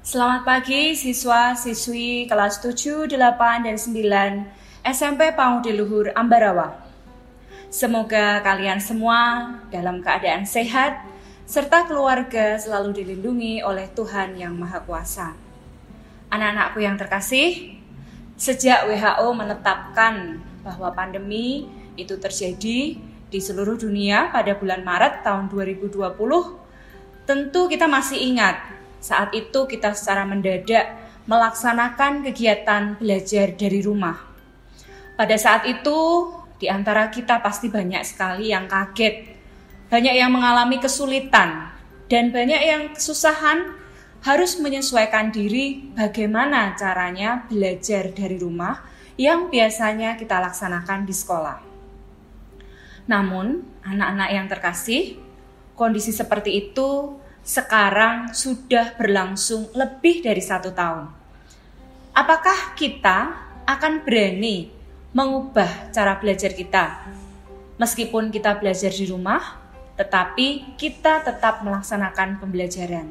Selamat pagi siswa-siswi kelas 7, 8, dan 9 SMP Pangudi Luhur Ambarawa. Semoga kalian semua dalam keadaan sehat serta keluarga selalu dilindungi oleh Tuhan Yang Maha Kuasa. Anak-anakku yang terkasih, sejak WHO menetapkan bahwa pandemi itu terjadi di seluruh dunia pada bulan Maret tahun 2020, tentu kita masih ingat saat itu kita secara mendadak melaksanakan kegiatan belajar dari rumah. Pada saat itu, di antara kita pasti banyak sekali yang kaget, banyak yang mengalami kesulitan, dan banyak yang kesusahan harus menyesuaikan diri bagaimana caranya belajar dari rumah yang biasanya kita laksanakan di sekolah. Namun, anak-anak yang terkasih, kondisi seperti itu sekarang sudah berlangsung lebih dari 1 tahun. Apakah kita akan berani mengubah cara belajar kita? Meskipun kita belajar di rumah, tetapi kita tetap melaksanakan pembelajaran.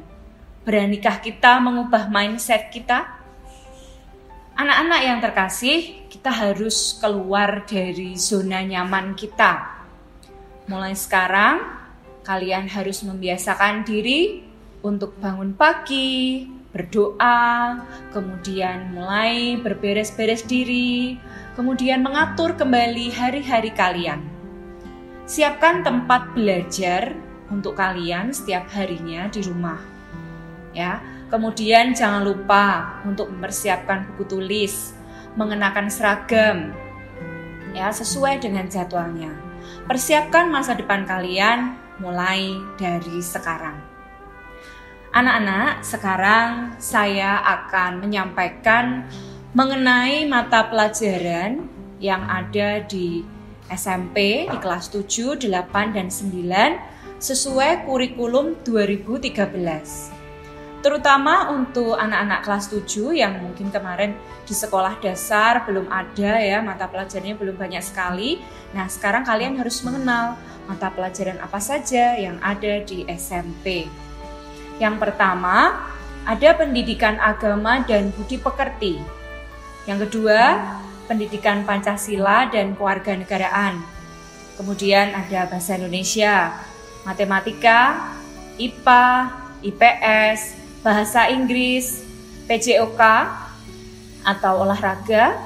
Beranikah kita mengubah mindset kita? Anak-anak yang terkasih, kita harus keluar dari zona nyaman kita. Mulai sekarang, kalian harus membiasakan diri untuk bangun pagi, berdoa, kemudian mulai berberes-beres diri, kemudian mengatur kembali hari-hari kalian. Siapkan tempat belajar untuk kalian setiap harinya di rumah. Ya, kemudian jangan lupa untuk mempersiapkan buku tulis, mengenakan seragam, ya sesuai dengan jadwalnya. Persiapkan masa depan kalian mulai dari sekarang. Anak-anak, sekarang saya akan menyampaikan mengenai mata pelajaran yang ada di SMP di kelas 7, 8, dan 9 sesuai kurikulum 2013. Terutama untuk anak-anak kelas 7 yang mungkin kemarin di sekolah dasar belum ada ya, mata pelajarannya belum banyak sekali. Nah, sekarang kalian harus mengenal mata pelajaran apa saja yang ada di SMP. Yang pertama, ada pendidikan agama dan budi pekerti. Yang kedua, pendidikan Pancasila dan kewarganegaraan. Kemudian ada bahasa Indonesia, matematika, IPA, IPS, bahasa Inggris, PJOK atau olahraga,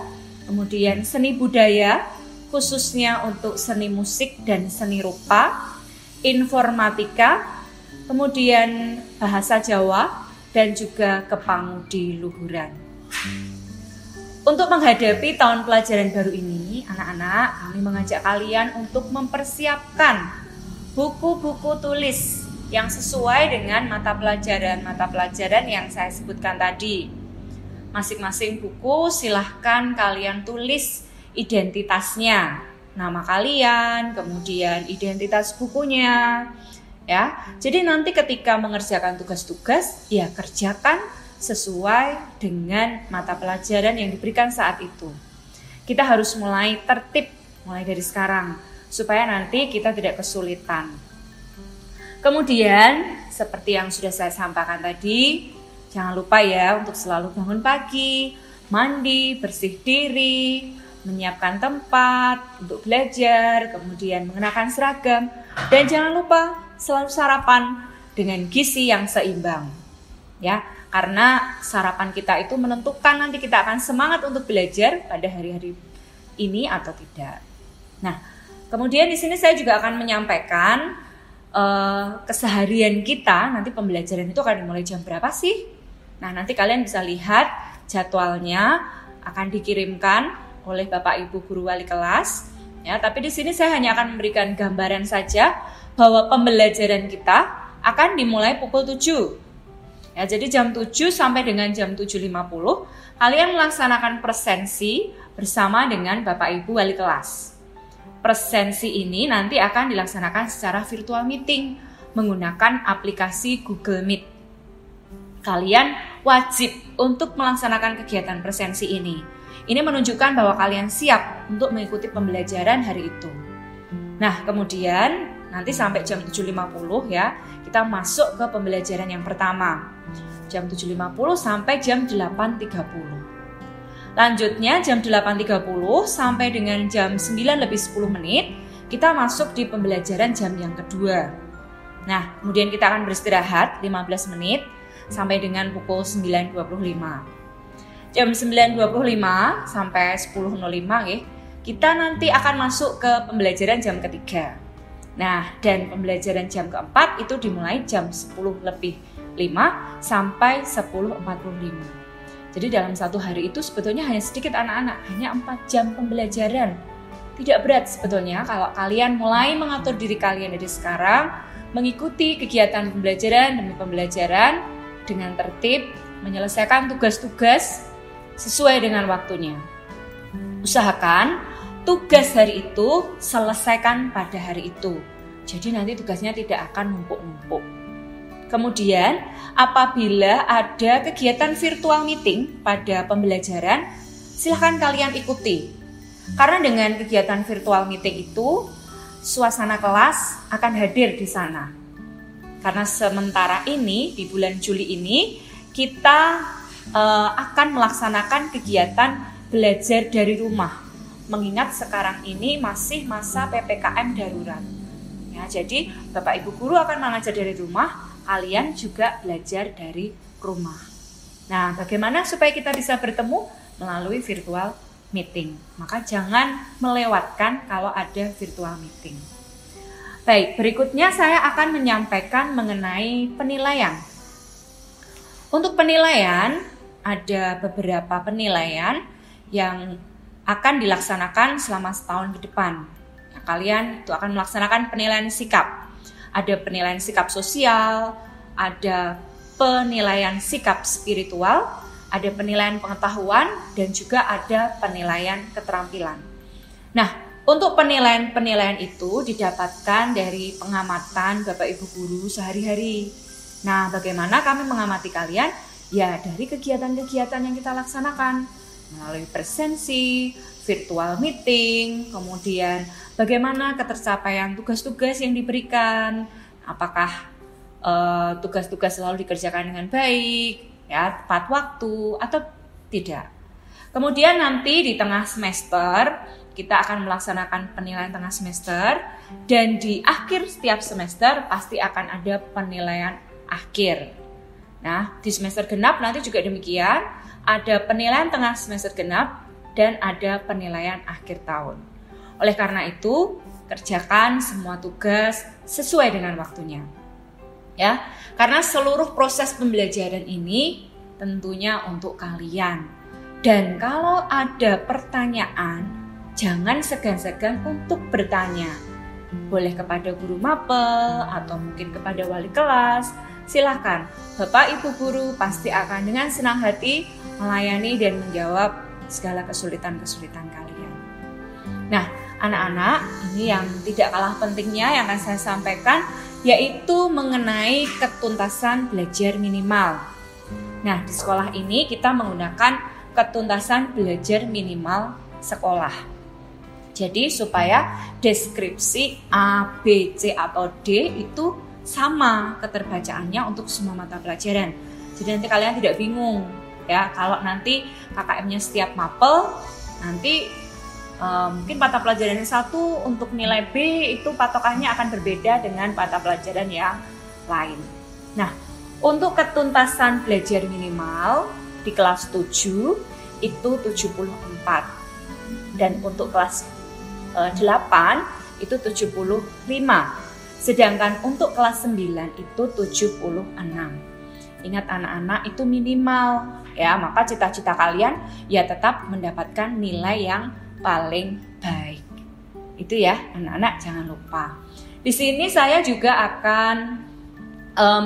kemudian seni budaya, khususnya untuk seni musik dan seni rupa, informatika, kemudian bahasa Jawa, dan juga kepangudi luhuran. Untuk menghadapi tahun pelajaran baru ini, anak-anak, kami mengajak kalian untuk mempersiapkan buku-buku tulis yang sesuai dengan mata pelajaran yang saya sebutkan tadi. Masing-masing buku silahkan kalian tulis identitasnya, nama kalian, kemudian identitas bukunya, ya. Jadi nanti ketika mengerjakan tugas-tugas, ya kerjakan sesuai dengan mata pelajaran yang diberikan saat itu. Kita harus mulai tertib, mulai dari sekarang, supaya nanti kita tidak kesulitan. Kemudian, seperti yang sudah saya sampaikan tadi, jangan lupa ya untuk selalu bangun pagi, mandi, bersih diri, menyiapkan tempat untuk belajar, kemudian mengenakan seragam, dan jangan lupa selalu sarapan dengan gizi yang seimbang. Ya, karena sarapan kita itu menentukan nanti kita akan semangat untuk belajar pada hari-hari ini atau tidak. Nah, kemudian di sini saya juga akan menyampaikan keseharian kita, nanti pembelajaran itu akan dimulai jam berapa sih? Nah, nanti kalian bisa lihat jadwalnya akan dikirimkan oleh Bapak Ibu guru wali kelas. Ya, tapi di sini saya hanya akan memberikan gambaran saja bahwa pembelajaran kita akan dimulai pukul 7. Ya, jadi jam 7 sampai dengan jam 7.50 kalian melaksanakan presensi bersama dengan Bapak Ibu wali kelas. Presensi ini nanti akan dilaksanakan secara virtual meeting menggunakan aplikasi Google Meet. Kalian wajib untuk melaksanakan kegiatan presensi ini. Ini menunjukkan bahwa kalian siap untuk mengikuti pembelajaran hari itu. Nah, kemudian nanti sampai jam 7.50 ya, kita masuk ke pembelajaran yang pertama. jam 7.50 sampai jam 8.30. Lanjutnya jam 8.30 sampai dengan jam 9:10 kita masuk di pembelajaran jam yang kedua. Nah, kemudian kita akan beristirahat 15 menit sampai dengan pukul 9.25. Jam 9.25 sampai 10.05 kita nanti akan masuk ke pembelajaran jam ketiga. Nah, dan pembelajaran jam keempat itu dimulai jam 10:05 sampai 10.45. Jadi dalam satu hari itu sebetulnya hanya sedikit anak-anak, hanya 4 jam pembelajaran. Tidak berat sebetulnya kalau kalian mulai mengatur diri kalian dari sekarang, mengikuti kegiatan pembelajaran demi pembelajaran dengan tertib, menyelesaikan tugas-tugas sesuai dengan waktunya. Usahakan tugas hari itu selesaikan pada hari itu. Jadi nanti tugasnya tidak akan numpuk-numpuk. Kemudian, apabila ada kegiatan virtual meeting pada pembelajaran, silahkan kalian ikuti. Karena dengan kegiatan virtual meeting itu, suasana kelas akan hadir di sana. Karena sementara ini, di bulan Juli ini, kita akan melaksanakan kegiatan belajar dari rumah. Mengingat sekarang ini masih masa PPKM darurat. Ya, jadi, Bapak Ibu Guru akan mengajar dari rumah, kalian juga belajar dari rumah. Nah, bagaimana supaya kita bisa bertemu? Melalui virtual meeting. Maka jangan melewatkan kalau ada virtual meeting. Baik, berikutnya saya akan menyampaikan mengenai penilaian. Untuk penilaian, ada beberapa penilaian yang akan dilaksanakan selama setahun ke depan. Nah, kalian itu akan melaksanakan penilaian sikap. Ada penilaian sikap sosial, ada penilaian sikap spiritual, ada penilaian pengetahuan, dan juga ada penilaian keterampilan. Nah, untuk penilaian-penilaian itu didapatkan dari pengamatan Bapak Ibu Guru sehari-hari. Nah, bagaimana kami mengamati kalian? Ya, dari kegiatan-kegiatan yang kita laksanakan, melalui presensi, virtual meeting, kemudian bagaimana ketercapaian tugas-tugas yang diberikan, apakah tugas-tugas selalu dikerjakan dengan baik, ya, tepat waktu atau tidak. Kemudian nanti di tengah semester kita akan melaksanakan penilaian tengah semester, dan di akhir setiap semester pasti akan ada penilaian akhir. Nah, di semester genap nanti juga demikian, ada penilaian tengah semester genap dan ada penilaian akhir tahun. Oleh karena itu, kerjakan semua tugas sesuai dengan waktunya. Ya, karena seluruh proses pembelajaran ini tentunya untuk kalian. Dan kalau ada pertanyaan, jangan segan-segan untuk bertanya. Boleh kepada guru mapel atau mungkin kepada wali kelas. Silakan, Bapak Ibu Guru pasti akan dengan senang hati melayani dan menjawab segala kesulitan-kesulitan kalian. Nah, anak-anak, ini yang tidak kalah pentingnya yang akan saya sampaikan, yaitu mengenai ketuntasan belajar minimal. Nah, di sekolah ini kita menggunakan ketuntasan belajar minimal sekolah. Jadi supaya deskripsi A, B, C, atau D itu sama keterbacaannya untuk semua mata pelajaran. Jadi nanti kalian tidak bingung ya, kalau nanti KKM-nya setiap mapel, nanti mungkin mata pelajaran yang satu untuk nilai B itu patokannya akan berbeda dengan mata pelajaran yang lain. Nah, untuk ketuntasan belajar minimal di kelas 7 itu 74, dan untuk kelas 8 itu 75, sedangkan untuk kelas 9 itu 76. Ingat anak-anak, itu minimal ya, maka cita-cita kalian ya tetap mendapatkan nilai yang paling baik. Itu ya anak-anak, jangan lupa. Di sini saya juga akan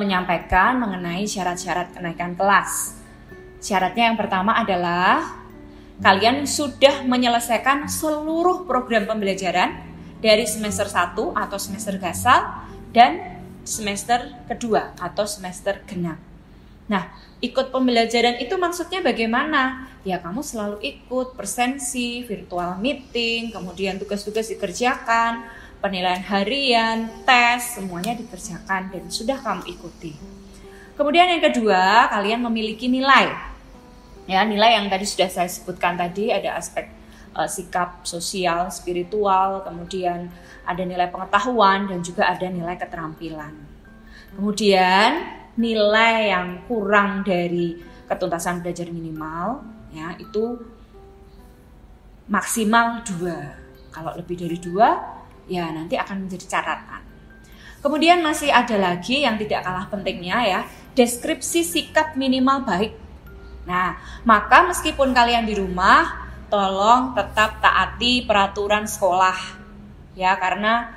menyampaikan mengenai syarat-syarat kenaikan kelas. Syaratnya yang pertama adalah kalian sudah menyelesaikan seluruh program pembelajaran dari semester 1 atau semester gasal dan semester kedua atau semester genap. Nah, ikut pembelajaran itu maksudnya bagaimana? Ya, kamu selalu ikut presensi, virtual meeting, kemudian tugas-tugas dikerjakan, penilaian harian, tes, semuanya dikerjakan dan sudah kamu ikuti. Kemudian yang kedua, kalian memiliki nilai. Ya, nilai yang tadi sudah saya sebutkan tadi, ada aspek sikap sosial, spiritual, kemudian ada nilai pengetahuan dan juga ada nilai keterampilan. Kemudian nilai yang kurang dari ketuntasan belajar minimal ya itu maksimal 2. Kalau lebih dari 2 ya nanti akan menjadi catatan. Kemudian masih ada lagi yang tidak kalah pentingnya ya, deskripsi sikap minimal baik. Nah, maka meskipun kalian di rumah, tolong tetap taati peraturan sekolah. Ya, karena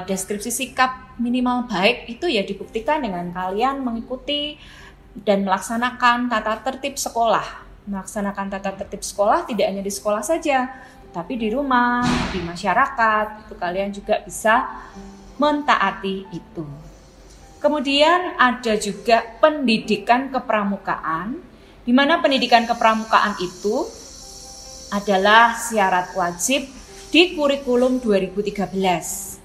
deskripsi sikap minimal baik itu ya dibuktikan dengan kalian mengikuti dan melaksanakan tata tertib sekolah. Melaksanakan tata tertib sekolah tidak hanya di sekolah saja, tapi di rumah, di masyarakat, itu kalian juga bisa mentaati itu. Kemudian ada juga pendidikan kepramukaan, di mana pendidikan kepramukaan itu adalah syarat wajib di kurikulum 2013.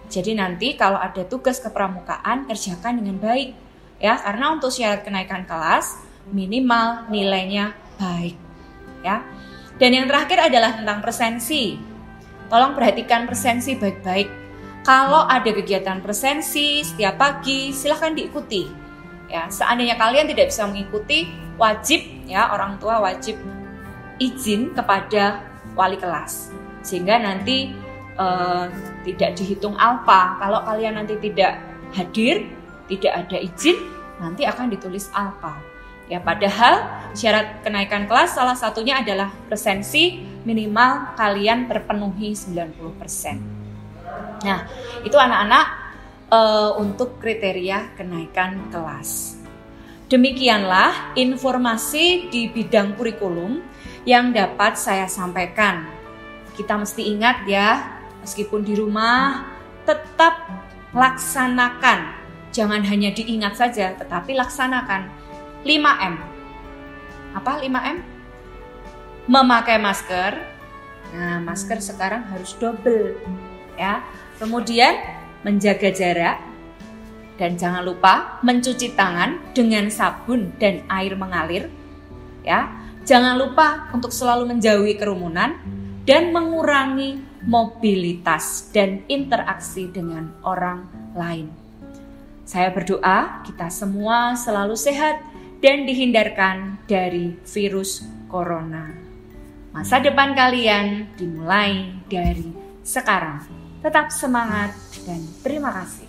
Jadi nanti kalau ada tugas kepramukaan kerjakan dengan baik ya, karena untuk syarat kenaikan kelas minimal nilainya baik ya. Dan yang terakhir adalah tentang presensi. Tolong perhatikan presensi baik-baik. Kalau ada kegiatan presensi setiap pagi silahkan diikuti. Ya, seandainya kalian tidak bisa mengikuti, wajib ya orang tua wajib izin kepada wali kelas sehingga nanti tidak dihitung alpa. Kalau kalian nanti tidak hadir, tidak ada izin, nanti akan ditulis alpa. Ya, padahal syarat kenaikan kelas salah satunya adalah presensi minimal kalian terpenuhi 90%. Nah, itu anak-anak untuk kriteria kenaikan kelas. Demikianlah informasi di bidang kurikulum yang dapat saya sampaikan. Kita mesti ingat ya, meskipun di rumah tetap laksanakan. Jangan hanya diingat saja, tetapi laksanakan. 5M. Apa 5M? Memakai masker. Nah, masker sekarang harus double ya. Kemudian menjaga jarak, dan jangan lupa mencuci tangan dengan sabun dan air mengalir ya. Jangan lupa untuk selalu menjauhi kerumunan dan mengurangi mobilitas dan interaksi dengan orang lain. Saya berdoa kita semua selalu sehat dan dihindarkan dari virus corona. Masa depan kalian dimulai dari sekarang. Tetap semangat dan terima kasih.